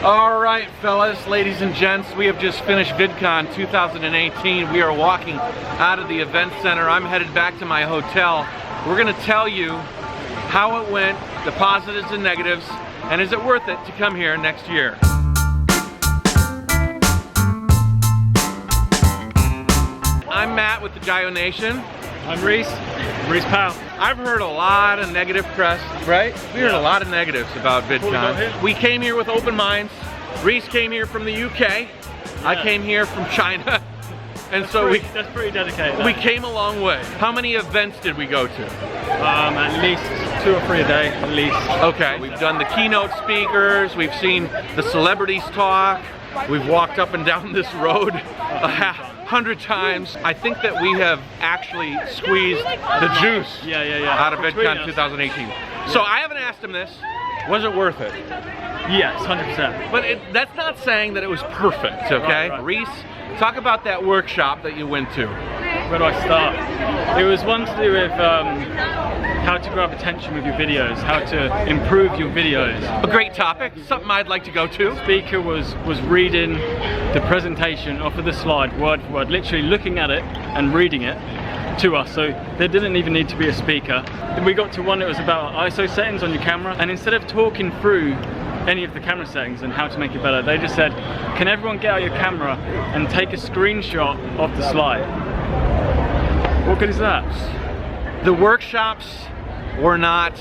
All right, fellas, ladies and gents, we have just finished VidCon 2018. We are walking out of the event center. I'm headed back to my hotel. We're gonna tell you how it went, the positives and negatives, and is it worth it to come here next year? I'm Matt with the Jayoe Nation. I'm Reece Powell. I've heard a lot of negative press, right? We heard a lot of negatives about VidCon. We came here with open minds. Reece came here from the UK. I came here from China. And that's pretty dedicated. We came a long way. How many events did we go to? At least 2 or 3 a day, at least. Okay, we've done the keynote speakers, we've seen the celebrities talk, we've walked up and down this road 100 times. I think that we have actually squeezed the juice out of VidCon 2018. So I haven't asked him this. Was it worth it? Yes, 100%. But that's not saying that it was perfect, okay? Right. Reece, talk about that workshop that you went to. Where do I start? It was one to do with how to grab attention with your videos, how to improve your videos. A great topic, something I'd like to go to. The speaker was reading the presentation off of the slide, word for word, literally looking at it and reading it to us, so there didn't even need to be a speaker. Then we got to one that was about ISO settings on your camera, and instead of talking through any of the camera settings and how to make it better, they just said, can everyone get out your camera and take a screenshot of the slide? What good is that? The workshops were not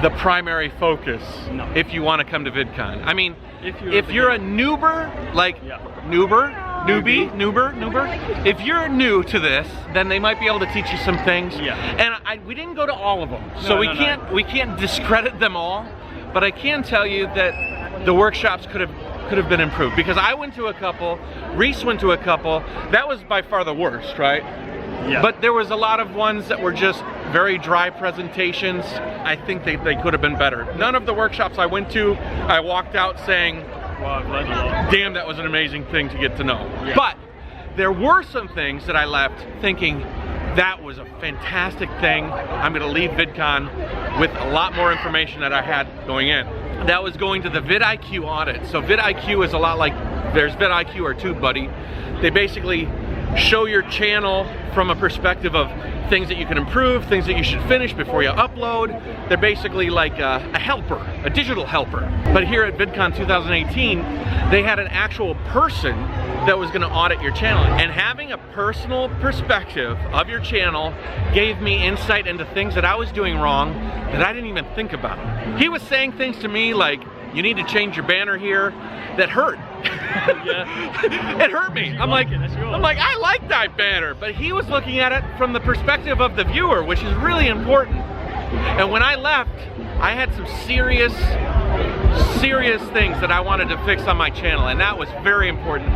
the primary focus if you want to come to VidCon. I mean, if you're a noober, like newbie, if you're new to this, then they might be able to teach you some things. And we didn't go to all of them, so we can't discredit them all. But I can tell you that the workshops could have been improved, because I went to a couple, Reece went to a couple. That was by far the worst, right? Yeah. But there was a lot of ones that were just very dry presentations. I think they could have been better. None of the workshops I went to, I walked out saying, wow, I've learned a lot. Damn, that was an amazing thing to get to know. Yeah. But there were some things that I left thinking, that was a fantastic thing. I'm gonna leave VidCon with a lot more information that I had going in. That was going to the vidIQ audit. So vidIQ is a lot like, there's vidIQ or TubeBuddy. They basically show your channel from a perspective of things that you can improve, things that you should finish before you upload. They're basically like a helper, a digital helper. But here at VidCon 2018, they had an actual person that was gonna audit your channel. And having a personal perspective of your channel gave me insight into things that I was doing wrong that I didn't even think about. He was saying things to me like, you need to change your banner here, that hurt. It hurt me. I'm like, I like that banner, but he was looking at it from the perspective of the viewer, which is really important. And when I left, I had some serious things that I wanted to fix on my channel, and that was very important.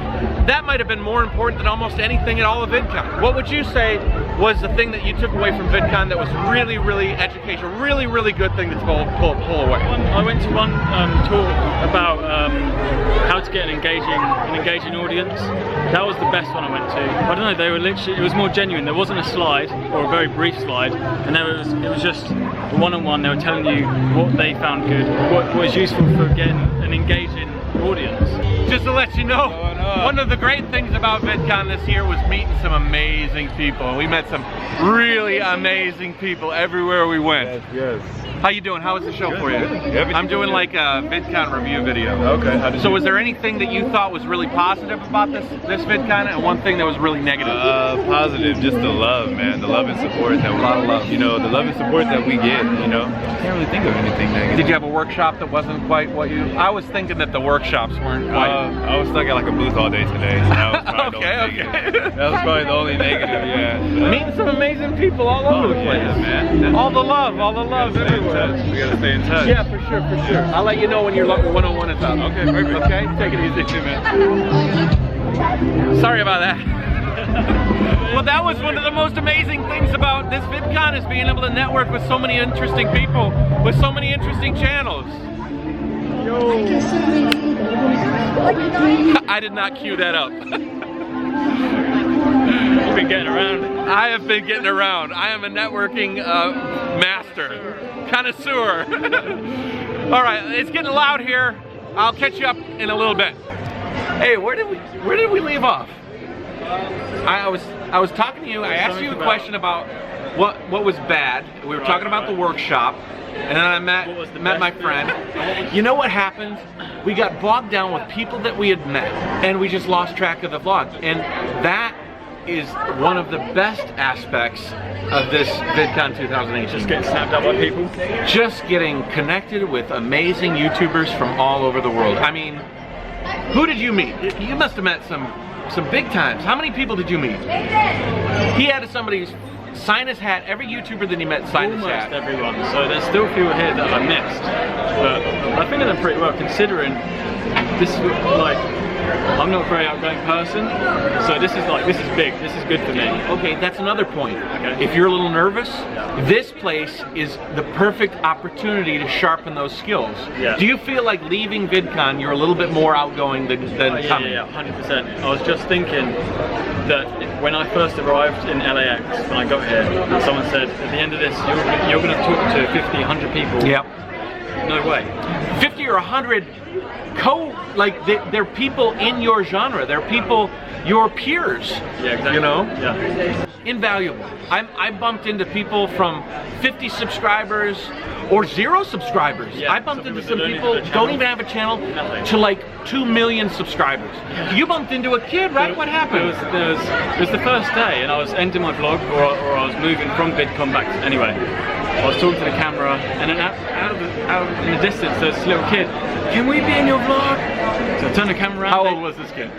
That might have been more important than almost anything at all of VidCon. What would you say was the thing that you took away from VidCon that was really, really educational, really good thing to pull away? I went to one talk about how to get an engaging audience. That was the best one I went to. I don't know, they were literally, it was more genuine. There wasn't a slide, or a very brief slide, and it was just one-on-one. They were telling you what they found good, what was useful for getting an engaging audience. Just to let you know, one of the great things about VidCon this year was meeting some amazing people. We met some really amazing people everywhere we went. Yes. How you doing? How was the show for you? I'm doing like a VidCon review video. Okay. So was there anything that you thought was really positive about this VidCon, and one thing that was really negative? Positive, just the love, man. The love and support that a lot of love. You know, the love and support that we get, you know. I can't really think of anything negative. Did you have a workshop that wasn't quite what you... I was thinking that the workshops weren't quite... I was stuck at like a booth all day today, so that was probably the only negative. That was probably the only negative, yeah. Meeting some amazing people all over the place. Yeah, man. All the love everywhere. We gotta stay in touch. Yeah, for sure. I'll let you know when your one-on-one is up. Okay, perfect. Okay, take it easy too, man. Sorry about that. Well, that was one of the most amazing things about this VidCon, is being able to network with so many interesting people, with so many interesting channels. Yo. I did not cue that up. You've been getting around. I have been getting around. I am a networking master, connoisseur. All right, it's getting loud here. I'll catch you up in a little bit. Hey, where did we leave off? I was talking to you. I asked you a question about what was bad. We were talking about the workshop, and then I met my friend. You know what happened? We got bogged down with people that we had met, and we just lost track of the vlog. And that is one of the best aspects of this VidCon 2018. Just getting snapped up by people. Just getting connected with amazing YouTubers from all over the world. I mean, who did you meet? You must have met some big times. How many people did you meet? He had somebody sign his hat. Every YouTuber that he met signed his hat. Almost everyone. So there's still people here that I missed. But I think I've done pretty well considering this is like, I'm not a very outgoing person, so this is big, this is good for me. Okay, that's another point. Okay. If you're a little nervous, this place is the perfect opportunity to sharpen those skills. Yeah. Do you feel like leaving VidCon, you're a little bit more outgoing than coming? Yeah, 100%. I was just thinking that when I first arrived in LAX, when I got here, and someone said, at the end of this, you're going to talk to 50, 100 people. Yep. No way. 50 or 100 they're people in your genre. They're people, your peers. Yeah, exactly. You know? Yeah. Invaluable. I bumped into people from 50 subscribers or 0 subscribers. Yeah, I bumped into some people who don't even have a channel to like 2 million subscribers. Yeah. You bumped into a kid, right? What happened? It was the first day, and I was ending my vlog, or I was moving from VidCon back. Anyway, I was talking to the camera, and then out in the distance, there's this little kid. Can we be in your vlog? So I turned the camera around. How old was this kid?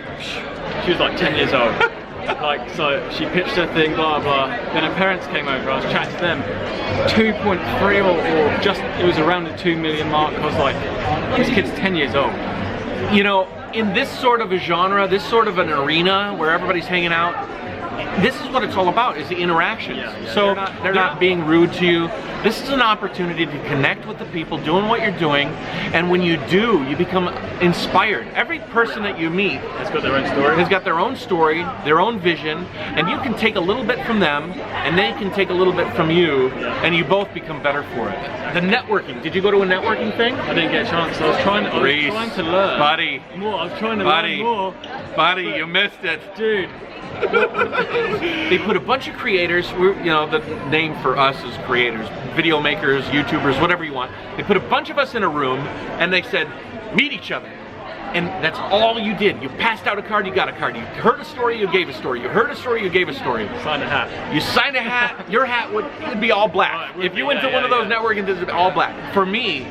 She was like 10 years old. So she pitched her thing, blah blah. Then her parents came over. I was chatting to them. 2.3 or just, it was around the 2 million mark. I was like, this kid's 10 years old. You know, in this sort of a genre, this sort of an arena where everybody's hanging out, this is what it's all about, is the interactions. Yeah. So they're not being rude to you. This is an opportunity to connect with the people doing what you're doing, and when you do, you become inspired. Every person that you meet has got their own story. Has got their own story, their own vision, and you can take a little bit from them, and they can take a little bit from you, and you both become better for it. The networking. Did you go to a networking thing? I didn't get a chance. I was trying to learn. Buddy. More. I was trying to learn more. Buddy, you missed it. Dude. They put a bunch of creators, you know, the name for us is creators, video makers, YouTubers, whatever you want. They put a bunch of us in a room and they said, meet each other. And that's all you did. You passed out a card, you got a card. You heard a story, you gave a story. You heard a story, you gave a story. Signed a hat. You signed a hat, your hat would be all black. If you went to one of those networking things, it would be all black. For me,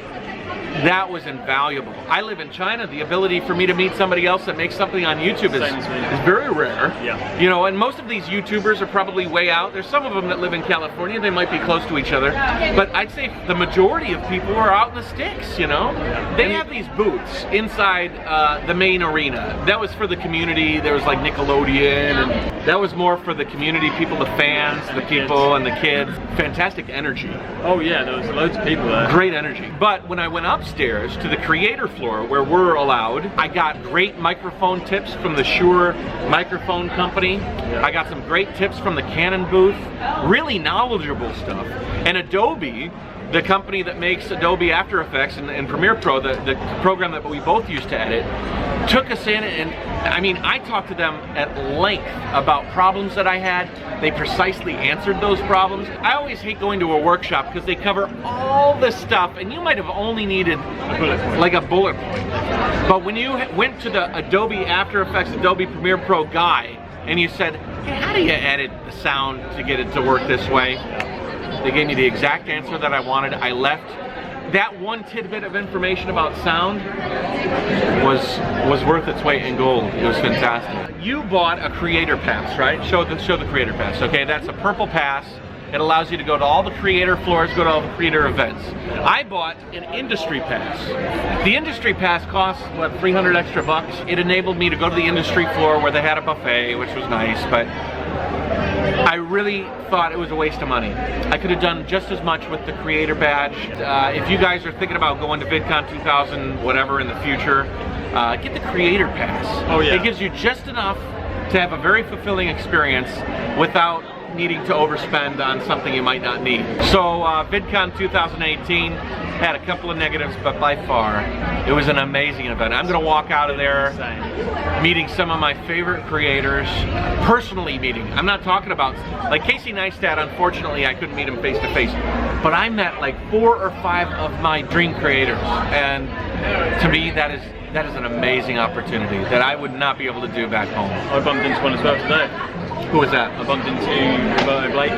that was invaluable. I live in China. The ability for me to meet somebody else that makes something on YouTube is very rare. Yeah. You know, and most of these YouTubers are probably way out. There's some of them that live in California. They might be close to each other. But I'd say the majority of people are out in the sticks, you know? They have these booths inside the main arena. That was for the community. There was like Nickelodeon, and that was more for the community people, the fans, the people, and the kids. Fantastic energy. Oh yeah, there was loads of people there. Great energy. But when I went upstairs to the creator floor where we're allowed, I got great microphone tips from the Shure microphone company. Yeah. I got some great tips from the Canon booth. Really knowledgeable stuff. And Adobe, the company that makes Adobe After Effects and Premiere Pro, the program that we both use to edit, took us in, and I mean, I talked to them at length about problems that I had. They precisely answered those problems. I always hate going to a workshop because they cover all this stuff, and you might have only needed like a bullet point. But when you went to the Adobe After Effects, Adobe Premiere Pro guy, and you said, hey, how do you edit the sound to get it to work this way? They gave me the exact answer that I wanted. I left. That one tidbit of information about sound was worth its weight in gold. It was fantastic. You bought a creator pass, right? Show the creator pass. Okay, that's a purple pass. It allows you to go to all the creator floors, go to all the creator events. I bought an industry pass. The industry pass costs, what, 300 extra bucks? It enabled me to go to the industry floor where they had a buffet, which was nice, but I really thought it was a waste of money. I could have done just as much with the creator badge. If you guys are thinking about going to VidCon 2000, whatever, in the future, get the creator pass. Oh yeah. It gives you just enough to have a very fulfilling experience without needing to overspend on something you might not need. So VidCon 2018 had a couple of negatives, but by far it was an amazing event. I'm gonna walk out of there meeting some of my favorite creators, personally meeting. I'm not talking about, like Casey Neistat, unfortunately I couldn't meet him face to face, but I met like 4 or 5 of my dream creators, and to me that is an amazing opportunity that I would not be able to do back home. I bumped into one as well today. Who was that? I bumped into Roberto Blake.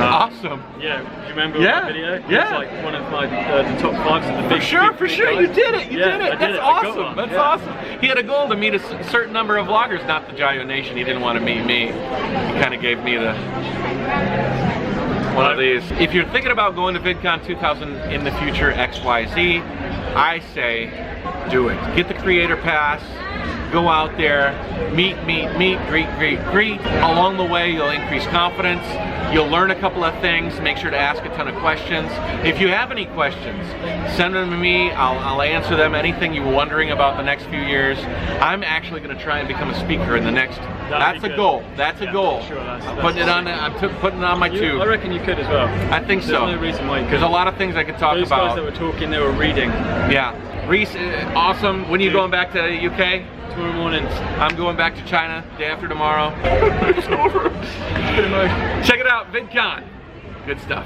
Awesome. Yeah, do you remember Yeah. that video? Yeah. It's like one of my the top 5s of the big. For sure, you did it. You did it. That's awesome. That's awesome. He had a goal to meet a certain number of vloggers, not the Jayoe Nation. He didn't want to meet me. He kind of gave me the one of these. If you're thinking about going to VidCon 2000 in the future, XYZ, I say do it. Get the creator pass. Go out there, meet, greet. Along the way, you'll increase confidence. You'll learn a couple of things. Make sure to ask a ton of questions. If you have any questions, send them to me. I'll answer them. Anything you're wondering about the next few years. I'm actually going to try and become a speaker in the next. That's a goal. That's a goal. Sure, I'm putting it on. I'm putting it on my tube. I reckon you could as well. I think so. There's no reason why you There's a lot of things I could talk Those about. guys that were talking, they were reading. Yeah. Reece, awesome. When are you going back to the UK? Tomorrow morning. I'm going back to China day after tomorrow. It's over. Check it out, VidCon. Good stuff.